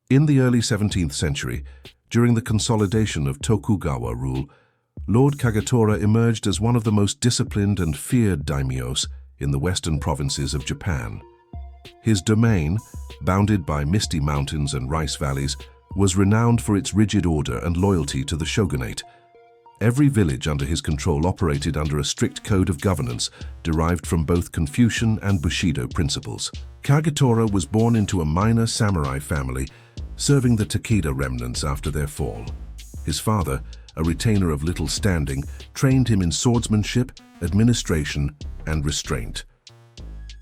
In the early 17th century, during the consolidation of Tokugawa rule, Lord Kagetora emerged as one of the most disciplined and feared daimyos in the western provinces of Japan. His domain, bounded by misty mountains and rice valleys, was renowned for its rigid order and loyalty to the shogunate. Every village under his control operated under a strict code of governance derived from both Confucian and Bushido principles. Kagetora was born into a minor samurai family, serving the Takeda remnants after their fall. His father, a retainer of little standing, trained him in swordsmanship, administration, and restraint.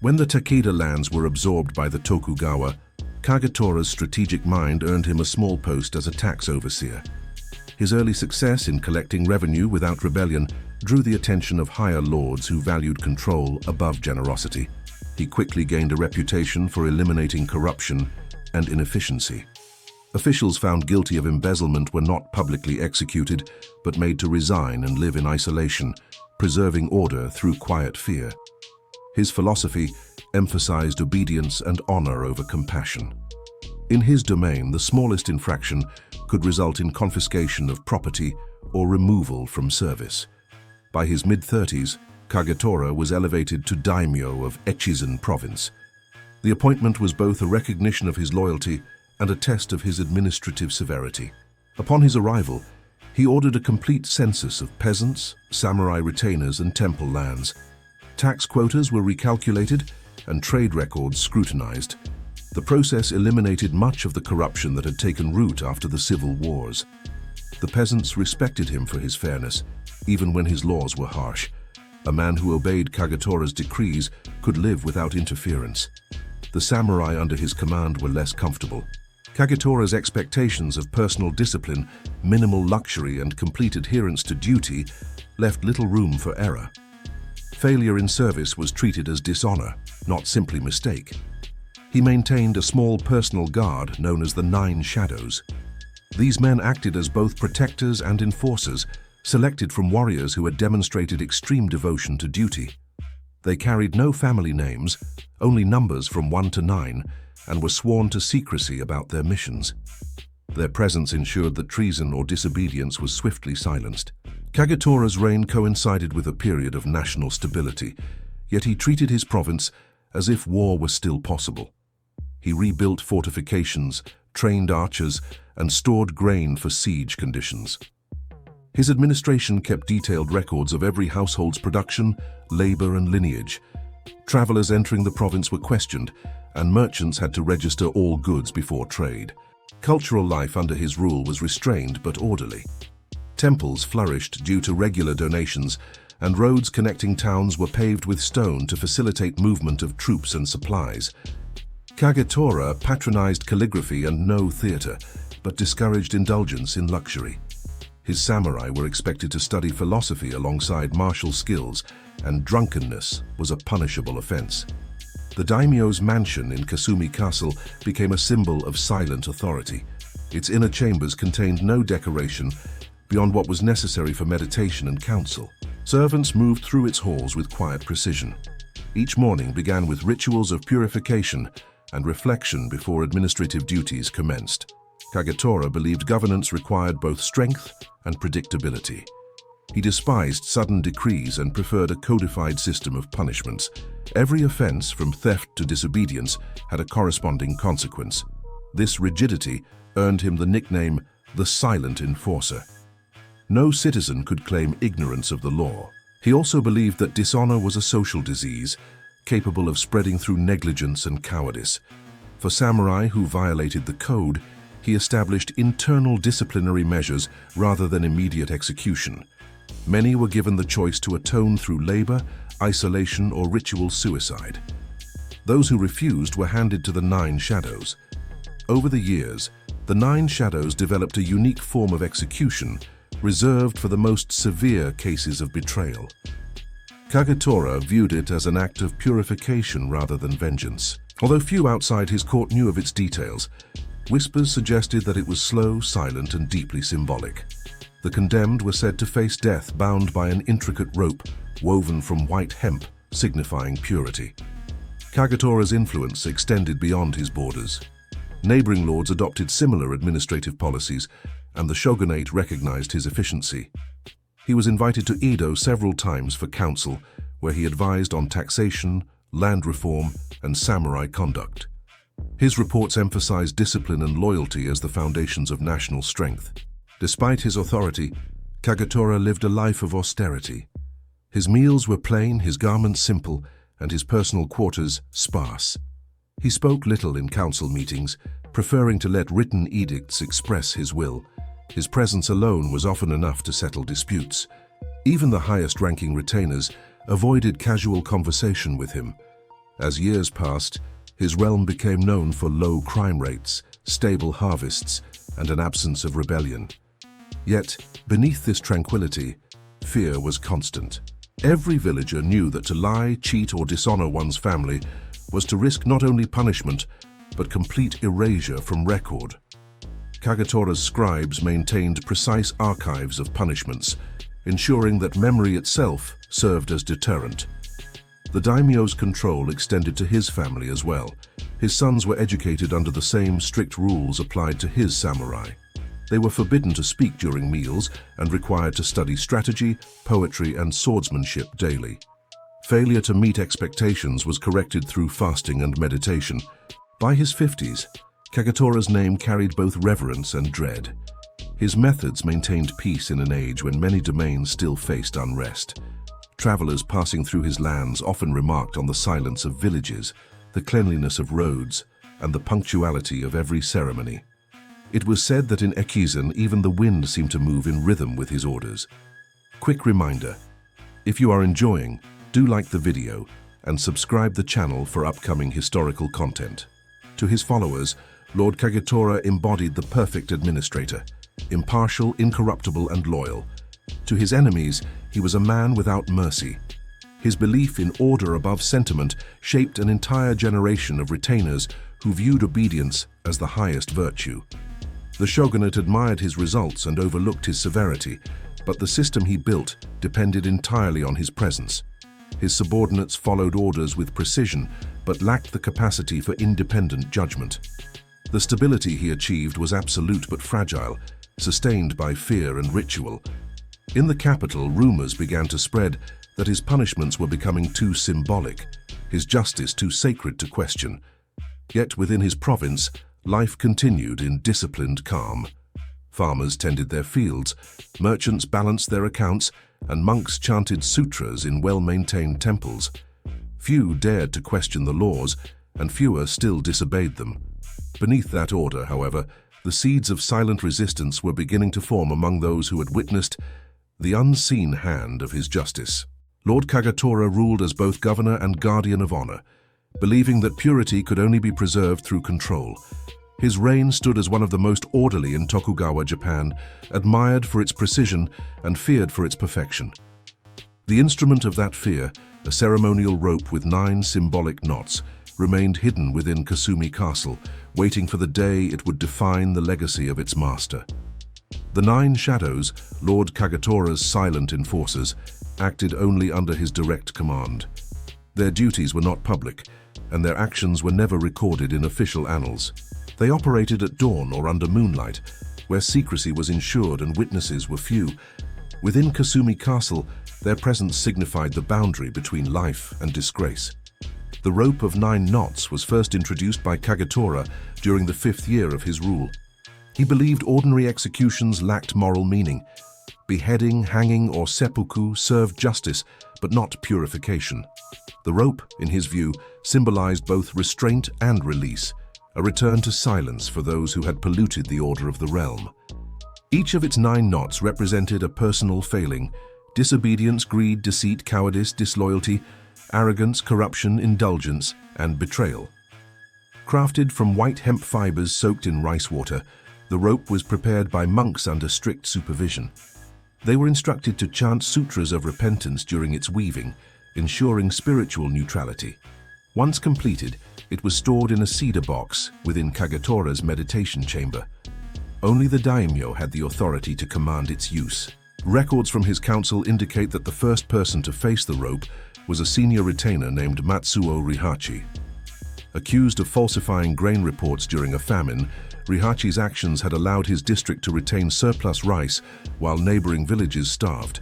When the Takeda lands were absorbed by the Tokugawa, Kagetora's strategic mind earned him a small post as a tax overseer. His early success in collecting revenue without rebellion drew the attention of higher lords who valued control above generosity. He quickly gained a reputation for eliminating corruption and inefficiency. Officials found guilty of embezzlement were not publicly executed, but made to resign and live in isolation, preserving order through quiet fear. His philosophy emphasized obedience and honor over compassion. In his domain, the smallest infraction could result in confiscation of property or removal from service. By his mid-30s, Kagetora was elevated to daimyo of Echizen province. The appointment was both a recognition of his loyalty and a test of his administrative severity. Upon his arrival, he ordered a complete census of peasants, samurai retainers, and temple lands. Tax quotas were recalculated and trade records scrutinized. The process eliminated much of the corruption that had taken root after the civil wars. The peasants respected him for his fairness, even when his laws were harsh. A man who obeyed Kagetora's decrees could live without interference. The samurai under his command were less comfortable. Kagetora's expectations of personal discipline, minimal luxury, and complete adherence to duty left little room for error. Failure in service was treated as dishonor, not simply mistake. He maintained a small personal guard known as the Nine Shadows. These men acted as both protectors and enforcers, selected from warriors who had demonstrated extreme devotion to duty. They carried no family names, only numbers from 1 to 9, and were sworn to secrecy about their missions. Their presence ensured that treason or disobedience was swiftly silenced. Kagetora's reign coincided with a period of national stability, yet he treated his province as if war was still possible. He rebuilt fortifications, trained archers, and stored grain for siege conditions. His administration kept detailed records of every household's production, labor, and lineage. Travelers entering the province were questioned, and merchants had to register all goods before trade. Cultural life under his rule was restrained but orderly. Temples flourished due to regular donations, and roads connecting towns were paved with stone to facilitate movement of troops and supplies. Kagetora patronized calligraphy and no theater, but discouraged indulgence in luxury. His samurai were expected to study philosophy alongside martial skills, and drunkenness was a punishable offense. The daimyo's mansion in Kasumi Castle became a symbol of silent authority. Its inner chambers contained no decoration beyond what was necessary for meditation and counsel. Servants moved through its halls with quiet precision. Each morning began with rituals of purification and reflection before administrative duties commenced. Kagetora believed governance required both strength and predictability. He despised sudden decrees and preferred a codified system of punishments. Every offense, from theft to disobedience, had a corresponding consequence. This rigidity earned him the nickname the Silent Enforcer. No citizen could claim ignorance of the law. He also believed that dishonor was a social disease, capable of spreading through negligence and cowardice. For samurai who violated the code, he established internal disciplinary measures rather than immediate execution. Many were given the choice to atone through labor, isolation, or ritual suicide. Those who refused were handed to the Nine Shadows. Over the years, the Nine Shadows developed a unique form of execution reserved for the most severe cases of betrayal. Kagetora viewed it as an act of purification rather than vengeance. Although few outside his court knew of its details, whispers suggested that it was slow, silent, and deeply symbolic. The condemned were said to face death bound by an intricate rope woven from white hemp, signifying purity. Kagetora's influence extended beyond his borders. Neighboring lords adopted similar administrative policies, and the shogunate recognized his efficiency. He was invited to Edo several times for counsel, where he advised on taxation, land reform, and samurai conduct. His reports emphasized discipline and loyalty as the foundations of national strength. Despite his authority, Kagetora lived a life of austerity. His meals were plain, his garments simple, and his personal quarters sparse. He spoke little in council meetings, preferring to let written edicts express his will. His presence alone was often enough to settle disputes. Even the highest-ranking retainers avoided casual conversation with him. As years passed, his realm became known for low crime rates, stable harvests, and an absence of rebellion. Yet, beneath this tranquility, fear was constant. Every villager knew that to lie, cheat, or dishonor one's family was to risk not only punishment, but complete erasure from record. Kagetora's scribes maintained precise archives of punishments, ensuring that memory itself served as deterrent. The daimyo's control extended to his family as well. His sons were educated under the same strict rules applied to his samurai. They were forbidden to speak during meals and required to study strategy, poetry, and swordsmanship daily. Failure to meet expectations was corrected through fasting and meditation. By his 50s, Kagetora's name carried both reverence and dread. His methods maintained peace in an age when many domains still faced unrest. Travelers passing through his lands often remarked on the silence of villages, the cleanliness of roads, and the punctuality of every ceremony. It was said that in Ekizen, even the wind seemed to move in rhythm with his orders. Quick reminder, if you are enjoying, do like the video and subscribe the channel for upcoming historical content. To his followers, Lord Kagetora embodied the perfect administrator, impartial, incorruptible, and loyal. To his enemies, he was a man without mercy. His belief in order above sentiment shaped an entire generation of retainers who viewed obedience as the highest virtue. The shogunate admired his results and overlooked his severity, but the system he built depended entirely on his presence. His subordinates followed orders with precision, but lacked the capacity for independent judgment. The stability he achieved was absolute but fragile, sustained by fear and ritual. In the capital, rumors began to spread that his punishments were becoming too symbolic, his justice too sacred to question. Yet within his province, life continued in disciplined calm. Farmers tended their fields, merchants balanced their accounts, and monks chanted sutras in well-maintained temples. Few dared to question the laws, and fewer still disobeyed them. Beneath that order, however, the seeds of silent resistance were beginning to form among those who had witnessed the unseen hand of his justice. Lord Kagetora ruled as both governor and guardian of honor, believing that purity could only be preserved through control. His reign stood as one of the most orderly in Tokugawa Japan, admired for its precision and feared for its perfection. The instrument of that fear, a ceremonial rope with 9 symbolic knots, remained hidden within Kasumi Castle, waiting for the day it would define the legacy of its master. The 9 shadows, Lord Kagetora's silent enforcers, acted only under his direct command. Their duties were not public, and their actions were never recorded in official annals. They operated at dawn or under moonlight, where secrecy was ensured and witnesses were few. Within Kasumi Castle, their presence signified the boundary between life and disgrace. The rope of 9 knots was first introduced by Kagetora during the 5th year of his rule. He believed ordinary executions lacked moral meaning. Beheading, hanging, or seppuku served justice, but not purification. The rope, in his view, symbolized both restraint and release, a return to silence for those who had polluted the order of the realm. Each of its 9 knots represented a personal failing: disobedience, greed, deceit, cowardice, disloyalty, arrogance, corruption, indulgence, and betrayal. Crafted from white hemp fibers soaked in rice water, the rope was prepared by monks under strict supervision. They were instructed to chant sutras of repentance during its weaving, ensuring spiritual neutrality. Once completed, it was stored in a cedar box within Kagetora's meditation chamber. Only the daimyo had the authority to command its use. Records from his council indicate that the first person to face the rope was a senior retainer named Matsuo Rihachi. Accused of falsifying grain reports during a famine, Rihachi's actions had allowed his district to retain surplus rice while neighboring villages starved.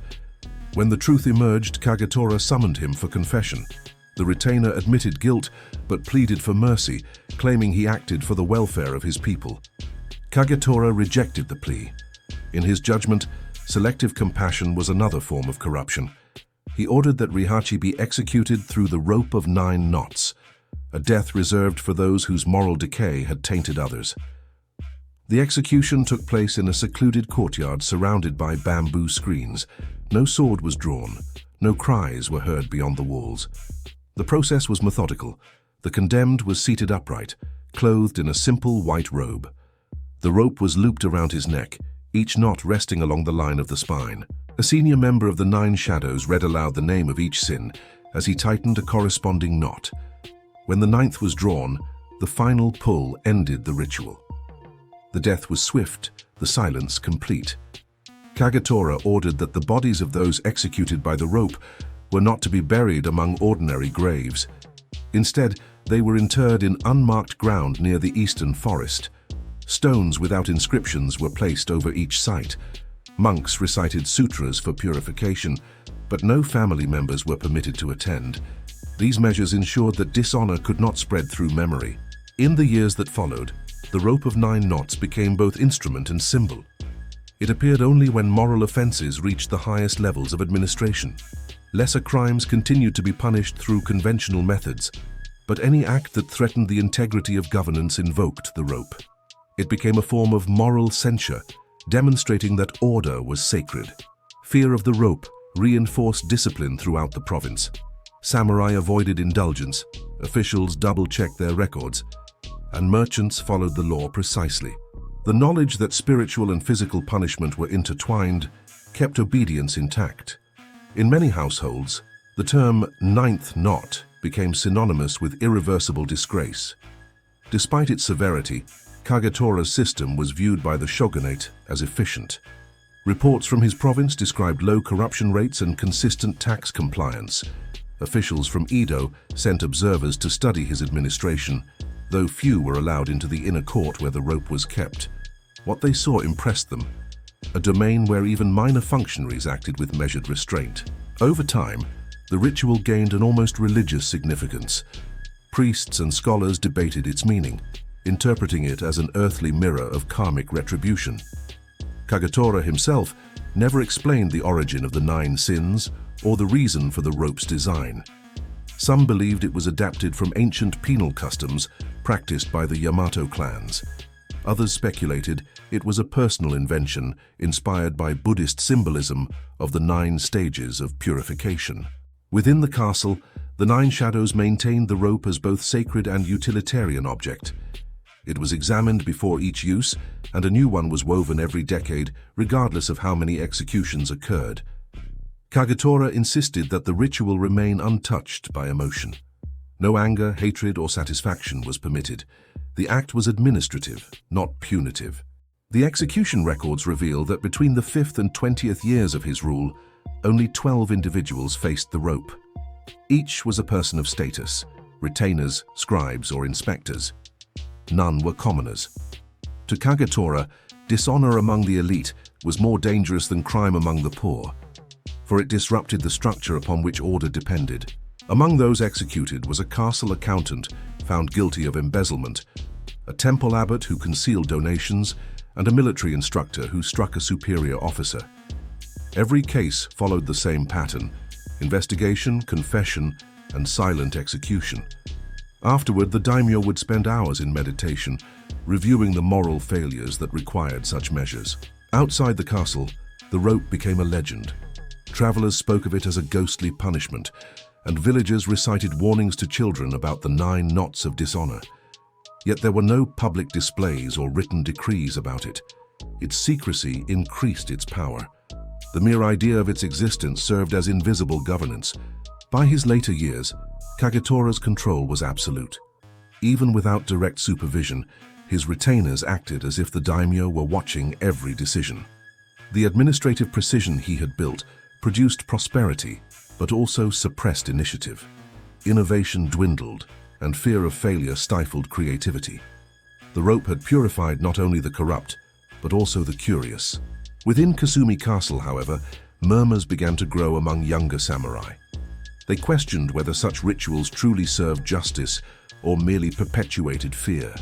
When the truth emerged, Kagetora summoned him for confession. The retainer admitted guilt but pleaded for mercy, claiming he acted for the welfare of his people. Kagetora rejected the plea. In his judgment, selective compassion was another form of corruption. He ordered that Rihachi be executed through the rope of 9 knots, a death reserved for those whose moral decay had tainted others. The execution took place in a secluded courtyard surrounded by bamboo screens. No sword was drawn, no cries were heard beyond the walls. The process was methodical. The condemned was seated upright, clothed in a simple white robe. The rope was looped around his neck, each knot resting along the line of the spine. A senior member of the 9 Shadows read aloud the name of each sin as he tightened a corresponding knot. When the 9th was drawn, the final pull ended the ritual. The death was swift, the silence complete. Kagetora ordered that the bodies of those executed by the rope were not to be buried among ordinary graves. Instead, they were interred in unmarked ground near the eastern forest. Stones without inscriptions were placed over each site. Monks recited sutras for purification, but no family members were permitted to attend. These measures ensured that dishonor could not spread through memory. In the years that followed, the rope of 9 knots became both instrument and symbol. It appeared only when moral offenses reached the highest levels of administration. Lesser crimes continued to be punished through conventional methods, but any act that threatened the integrity of governance invoked the rope. It became a form of moral censure, demonstrating that order was sacred. Fear of the rope reinforced discipline throughout the province. Samurai avoided indulgence, officials double-checked their records, and merchants followed the law precisely. The knowledge that spiritual and physical punishment were intertwined kept obedience intact. In many households, the term 9th knot became synonymous with irreversible disgrace. Despite its severity, Kagetora's system was viewed by the shogunate as efficient. Reports from his province described low corruption rates and consistent tax compliance. Officials from Edo sent observers to study his administration, though few were allowed into the inner court where the rope was kept. What they saw impressed them, a domain where even minor functionaries acted with measured restraint. Over time, the ritual gained an almost religious significance. Priests and scholars debated its meaning, interpreting it as an earthly mirror of karmic retribution. Kagetora himself never explained the origin of the 9 sins or the reason for the rope's design. Some believed it was adapted from ancient penal customs practiced by the Yamato clans. Others speculated it was a personal invention inspired by Buddhist symbolism of the 9 stages of purification. Within the castle, the 9 Shadows maintained the rope as both sacred and utilitarian object. It was examined before each use, and a new one was woven every decade, regardless of how many executions occurred. Kagetora insisted that the ritual remain untouched by emotion. No anger, hatred, or satisfaction was permitted. The act was administrative, not punitive. The execution records reveal that between the 5th and 20th years of his rule, only 12 individuals faced the rope. Each was a person of status, retainers, scribes, or inspectors. None were commoners. To Kagetora, dishonor among the elite was more dangerous than crime among the poor, for it disrupted the structure upon which order depended. Among those executed was a castle accountant found guilty of embezzlement, a temple abbot who concealed donations, and a military instructor who struck a superior officer. Every case followed the same pattern: investigation, confession, and silent execution. Afterward, the daimyo would spend hours in meditation, reviewing the moral failures that required such measures. Outside the castle, the rope became a legend. Travelers spoke of it as a ghostly punishment, and villagers recited warnings to children about the 9 knots of dishonor. Yet there were no public displays or written decrees about it. Its secrecy increased its power. The mere idea of its existence served as invisible governance. By his later years, Kagetora's control was absolute. Even without direct supervision, his retainers acted as if the daimyo were watching every decision. The administrative precision he had built produced prosperity, but also suppressed initiative. Innovation dwindled, and fear of failure stifled creativity. The rope had purified not only the corrupt, but also the curious. Within Kasumi Castle, however, murmurs began to grow among younger samurai. They questioned whether such rituals truly served justice or merely perpetuated fear.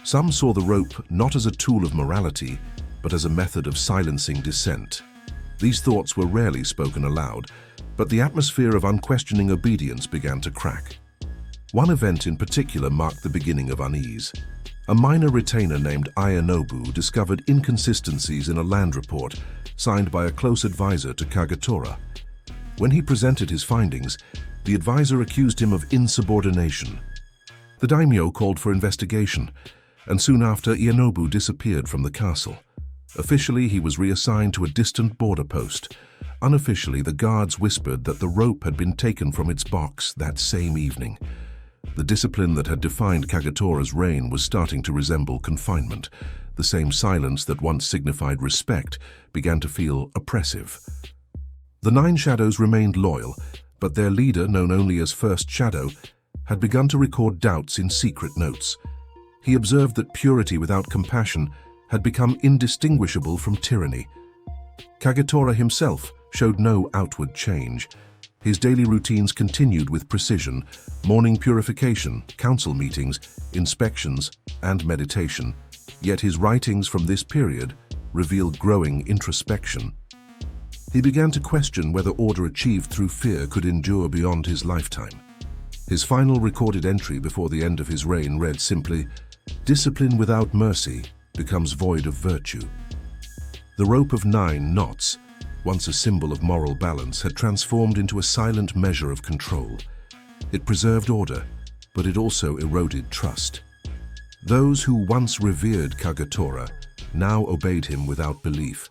Some saw the rope not as a tool of morality, but as a method of silencing dissent. These thoughts were rarely spoken aloud, but the atmosphere of unquestioning obedience began to crack. One event in particular marked the beginning of unease. A minor retainer named Ayanobu discovered inconsistencies in a land report signed by a close advisor to Kagetora. When he presented his findings, the advisor accused him of insubordination. The daimyo called for investigation, and soon after Ayanobu disappeared from the castle. Officially, he was reassigned to a distant border post. Unofficially, the guards whispered that the rope had been taken from its box that same evening. The discipline that had defined Kagetora's reign was starting to resemble confinement. The same silence that once signified respect began to feel oppressive. The Nine Shadows remained loyal, but their leader, known only as First Shadow, had begun to record doubts in secret notes. He observed that purity without compassion had become indistinguishable from tyranny. Kagetora himself showed no outward change. His daily routines continued with precision: morning purification, council meetings, inspections, and meditation. Yet his writings from this period revealed growing introspection. He began to question whether order achieved through fear could endure beyond his lifetime. His final recorded entry before the end of his reign read simply, "Discipline without mercy becomes void of virtue." The rope of 9 knots, once a symbol of moral balance, had transformed into a silent measure of control. It preserved order, but it also eroded trust. Those who once revered Kagetora now obeyed him without belief.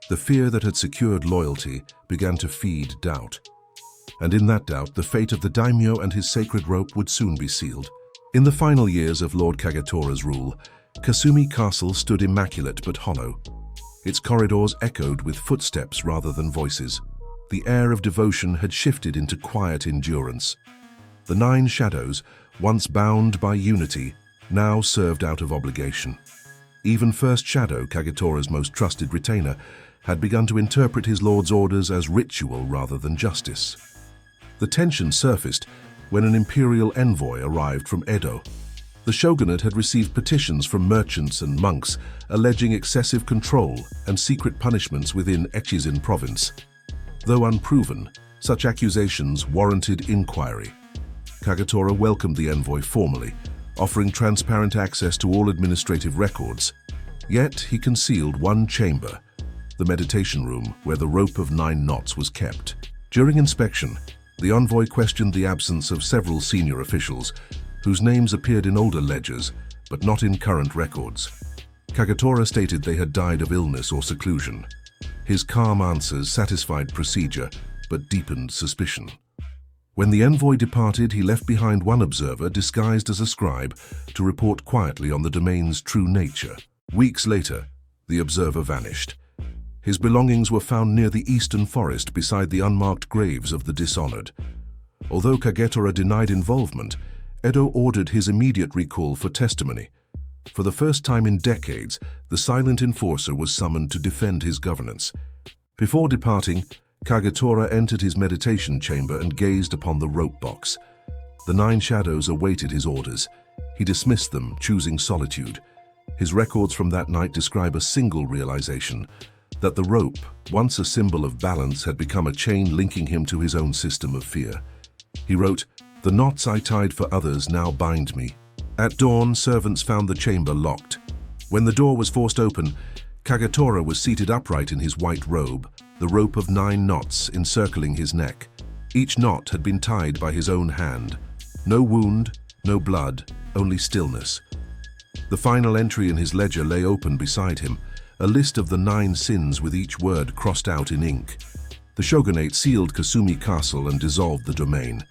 The fear that had secured loyalty began to feed doubt. And in that doubt, the fate of the daimyo and his sacred rope would soon be sealed. In the final years of Lord Kagetora's rule, Kasumi Castle stood immaculate but hollow. Its corridors echoed with footsteps rather than voices. The air of devotion had shifted into quiet endurance. The 9 Shadows, once bound by unity, now served out of obligation. Even First Shadow, Kagetora's most trusted retainer, had begun to interpret his lord's orders as ritual rather than justice. The tension surfaced when an imperial envoy arrived from Edo. The shogunate had received petitions from merchants and monks alleging excessive control and secret punishments within Echizen province. Though unproven, such accusations warranted inquiry. Kagetora welcomed the envoy formally, offering transparent access to all administrative records. Yet he concealed one chamber, the meditation room where the rope of 9 knots was kept. During inspection, the envoy questioned the absence of several senior officials whose names appeared in older ledgers, but not in current records. Kagetora stated they had died of illness or seclusion. His calm answers satisfied procedure, but deepened suspicion. When the envoy departed, he left behind one observer disguised as a scribe to report quietly on the domain's true nature. Weeks later, the observer vanished. His belongings were found near the eastern forest beside the unmarked graves of the dishonored. Although Kagetora denied involvement, Edo ordered his immediate recall for testimony. For the first time in decades, the silent enforcer was summoned to defend his governance. Before departing, Kagetora entered his meditation chamber and gazed upon the rope box. The 9 Shadows awaited his orders. He dismissed them, choosing solitude. His records from that night describe a single realization: that the rope, once a symbol of balance, had become a chain linking him to his own system of fear. He wrote, "The knots I tied for others now bind me." At dawn, servants found the chamber locked. When the door was forced open, Kagetora was seated upright in his white robe, the rope of 9 knots encircling his neck. Each knot had been tied by his own hand. No wound, no blood, only stillness. The final entry in his ledger lay open beside him, a list of the 9 sins with each word crossed out in ink. The shogunate sealed Kasumi Castle and dissolved the domain.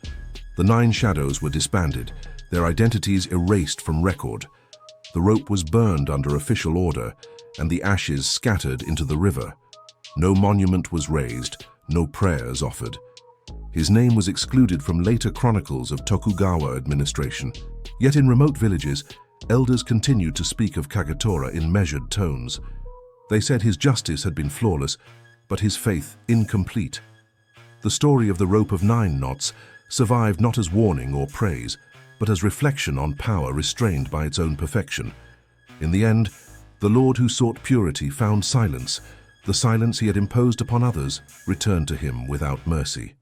The 9 Shadows were disbanded, their identities erased from record. The rope was burned under official order, and the ashes scattered into the river. No monument was raised, no prayers offered. His name was excluded from later chronicles of Tokugawa administration. Yet in remote villages, elders continued to speak of Kagetora in measured tones. They said his justice had been flawless, but his faith incomplete. The story of the rope of 9 knots survived not as warning or praise, but as reflection on power restrained by its own perfection. In the end, the Lord who sought purity found silence. The silence he had imposed upon others returned to him without mercy.